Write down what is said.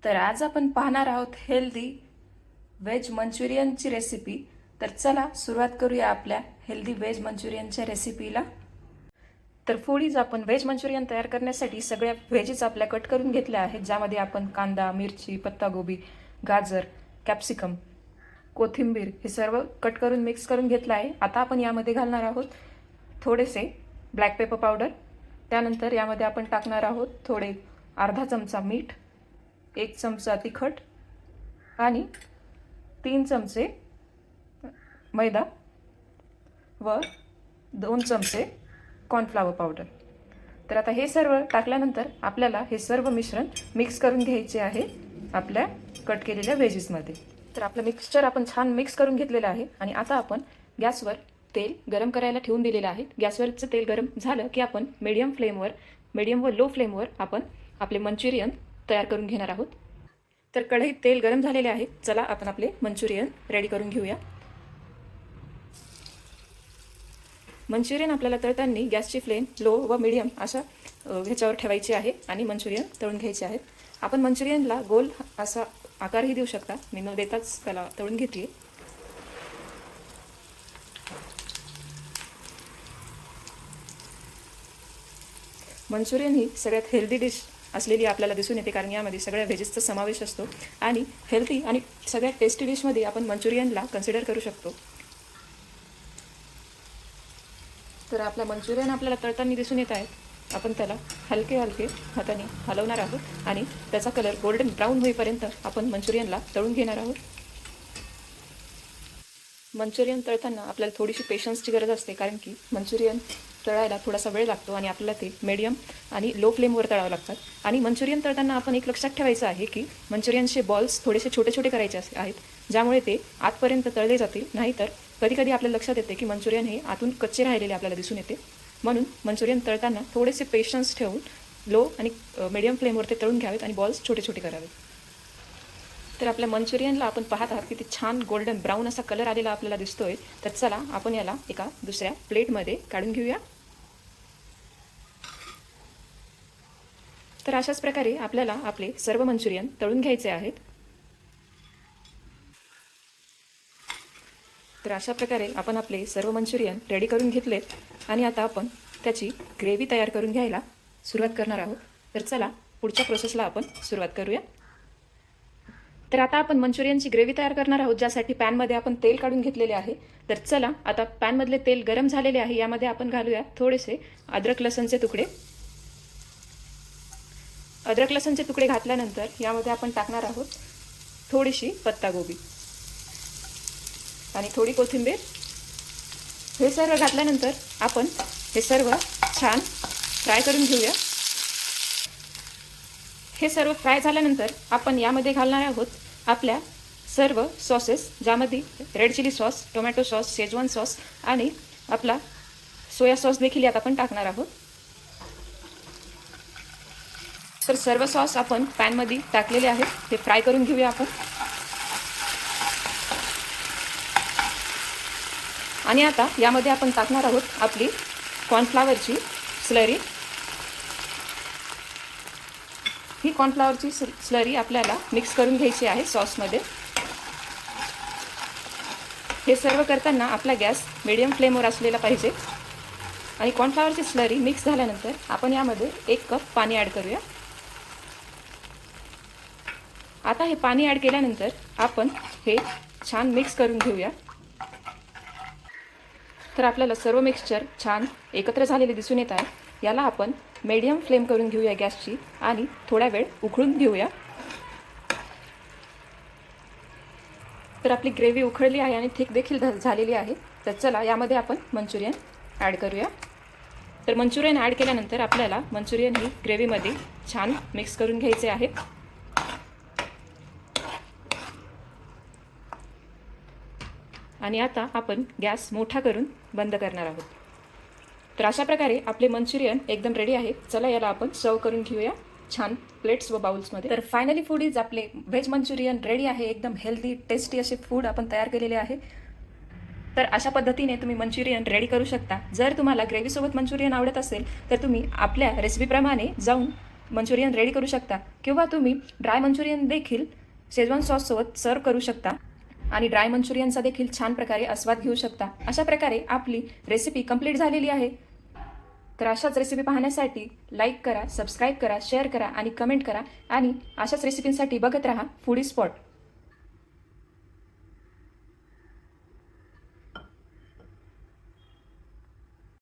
तर आज आपण पाहणार आहोत हेल्दी व्हेज मंचुरियनची रेसिपी. तर चला सुरुवात करूया आपल्या हेल्दी व्हेज मंचुरियनच्या रेसिपीला. तर फुडीज आपण व्हेज मंचुरियन तयार करण्यासाठी सगळ्या व्हेजेस आपल्या कट करून घेतल्या आहेत, ज्यामध्ये आपण कांदा, मिरची, पत्तागोबी, गाजर, कॅप्सिकम, कोथिंबीर हे सर्व कट करून मिक्स करून घेतलं आहे. आता आपण यामध्ये घालणार आहोत थोडेसे ब्लॅक पेपर पावडर. त्यानंतर यामध्ये आपण टाकणार आहोत थोडे अर्धा चमचा मीठ, 1 चमचा तिखट आणि 3 चमचे मैदा व 2 चमचे कॉर्नफ्लॉवर पावडर. तर आता हे सर्व टाकल्यानंतर आपल्याला हे सर्व मिश्रण मिक्स करून घ्यायचे आहे आपल्या कट केलेल्या व्हेजेसमध्ये. तर आपलं मिक्सचर आपण छान मिक्स करून घेतलेलं आहे आणि आता आपण गॅसवर तेल गरम करायला ठेवून दिलेलं आहे. गॅसवरचं तेल गरम झालं की आपण मीडियम व लो फ्लेमवर आपण आपले मंचुरियन तयार करून घेणार आहोत. तर कढईत तेल गरम झालेले आहे. चला आपण आपले मंचुरियन रेडी करून घेऊया. मंचुरियन आपल्याला तळताना गॅसची फ्लेम लो व मीडियम अशा ह्याच्यावर ठेवायची आहे आणि मंचुरियन तळून घ्यायचे आहेत. आपण मंचुरियनला गोल असा आकारही देऊ शकता. मी न देताच त्याला तळून घेते. मंचुरियन ही सगळ्यात हेल्दी डिश असलेली आपल्याला दिसून येते, कारण यामध्ये सगळ्या व्हेजेसचा समावेश असतो आणि हेल्दी आणि सगळ्यात टेस्टी डिशमध्ये आपण मंचुरियनला कन्सिडर करू शकतो. तर आपला मंचुरियन आपल्याला तळताना दिसून येत आहे. आपण त्याला हलके हाताने हलवणार आहोत आणि त्याचा कलर गोल्डन ब्राऊन होईपर्यंत आपण मंचुरियनला तळून घेणार आहोत. मंचुरियन तळताना आपल्याला थोडीशी पेशन्सची गरज असते, कारण की मंचुरियन तळायला थोडासा वेळ लागतो आणि आपल्याला ते मीडियम आणि लो फ्लेमवर तळावं लागतात. आणि मंचुरियन तळताना आपण एक लक्षात ठेवायचं आहे की मंचुरियनचे बॉल्स थोडेसे छोटे छोटे करायचे आहेत, ज्यामुळे ते आतपर्यंत तळले जातील. नाहीतर कधी आपल्या लक्षात येते की मंचुरियन हे आतून कच्चे राहिलेले आपल्याला दिसून येते. म्हणून मंचुरियन तळताना थोडेसे पेशन्स ठेवून लो आणि मीडियम फ्लेमवर ते तळून घ्यावेत आणि बॉल्स छोटे छोटे करावेत. तर आपल्या मंचुरियनला आपण पाहत आहात किती छान गोल्डन ब्राऊन असा कलर आलेला आपल्याला दिसतोय. तर चला आपण याला एका दुसऱ्या प्लेटमध्ये काढून घेऊया. तर अशाच प्रकारे आपल्याला आपले सर्व मंचुरियन तळून घ्यायचे आहेत. तर अशा प्रकारे आपण आपले सर्व मंचुरियन रेडी करून घेतलेत आणि आता आपण त्याची ग्रेव्ही तयार करून घ्यायला सुरुवात करणार आहोत. तर चला पुढच्या प्रोसेसला आपण सुरुवात करूया. तर आता आपण मंचुरियनची ग्रेव्ही तयार करणार आहोत, ज्यासाठी पॅनमध्ये आपण तेल काढून घेतलेले आहे. तर चला आता पॅनमधले तेल गरम झालेले आहे. यामध्ये आपण घालूया थोडेसे अद्रक लसणचे तुकडे. अद्रक लसणचे तुकडे घातल्यानंतर यामध्ये आपण टाकणार आहोत थोडीशी पत्तागोबी आणि थोडी कोथिंबीर. हे सर्व घातल्यानंतर आपण हे सर्व छान फ्राय करून घेऊया. हे सर्व फ्राय झाल्यानंतर आपण यामध्ये घालणार आहोत आपल्या सर्व सॉसेस, ज्यामध्ये red chili sauce, tomato sauce, Schezwan sauce आणि आपला सोया सॉस देखील यात आपण टाकणार आहोत. तर सर्व सॉस आपण पॅनमध्ये टाकलेले आहेत. ते फ्राय करून घेऊया आपण. आणि आता यामध्ये आपण टाकणार आहोत आपली कॉर्नफ्लॉवरची स्लरी. ही कॉर्नफ्लॉवरची स्लरी आपल्याला मिक्स करून घ्यायची आहे सॉसमध्ये. हे सर्व करताना आपला गॅस मीडियम फ्लेमवर असलेला पाहिजे. आणि कॉर्नफ्लॉवरची स्लरी मिक्स झाल्यानंतर आपण यामध्ये 1 कप पाणी ॲड करूया. आता हे पाणी ॲड केल्यानंतर आपण हे छान मिक्स करून घेऊया. तर आपल्याला सर्व मिक्सचर छान एकत्र झालेले दिसून येत आहे. याला आपण मीडियम फ्लेम करून घेऊया गॅसची आणि थोडा वेळ उकळून घेऊया. तर आपली ग्रेव्ही उकळली आहे आणि थिक देखील झालेली आहे. तर चला यामध्ये आपण मंचुरियन ॲड करूया. तर मंचुरियन ॲड केल्यानंतर आपल्याला मंचुरियन ही ग्रेव्हीमध्ये छान मिक्स करून घ्यायचे आहे. आणि आता आपण गॅस मोठा करून बंद करणार आहोत. तर अशा प्रकारे आपले मंचुरियन एकदम रेडी आहे. चला याला आपण सर्व करून घेऊया छान प्लेट्स व बाउल्समध्ये. तर फायनली फूडीज आपले व्हेज मंचुरियन रेडी आहे. एकदम हेल्दी टेस्टी असे फूड आपण तयार केलेले आहे. तर अशा पद्धतीने तुम्ही मंचुरियन रेडी करू शकता. जर तुम्हाला ग्रेव्हीसोबत मंचुरियन आवडत असेल तर तुम्ही आपल्या रेसिपीप्रमाणे जाऊन मंचुरियन रेडी करू शकता किंवा तुम्ही ड्राय मंचुरियन देखील शेजवान सॉससोबत सर्व करू शकता आणि ड्राय मंचुरियनचा देखील छान प्रकारे आस्वाद घेऊ शकता. अशा प्रकारे आपली रेसिपी कंप्लीट झालेली आहे. तर अशाच रेसिपी पाहण्यासाठी लाईक करा, सबस्क्राईब करा, शेअर करा आणि कमेंट करा आणि अशाच रेसिपींसाठी बघत राहा फूडी स्पॉट.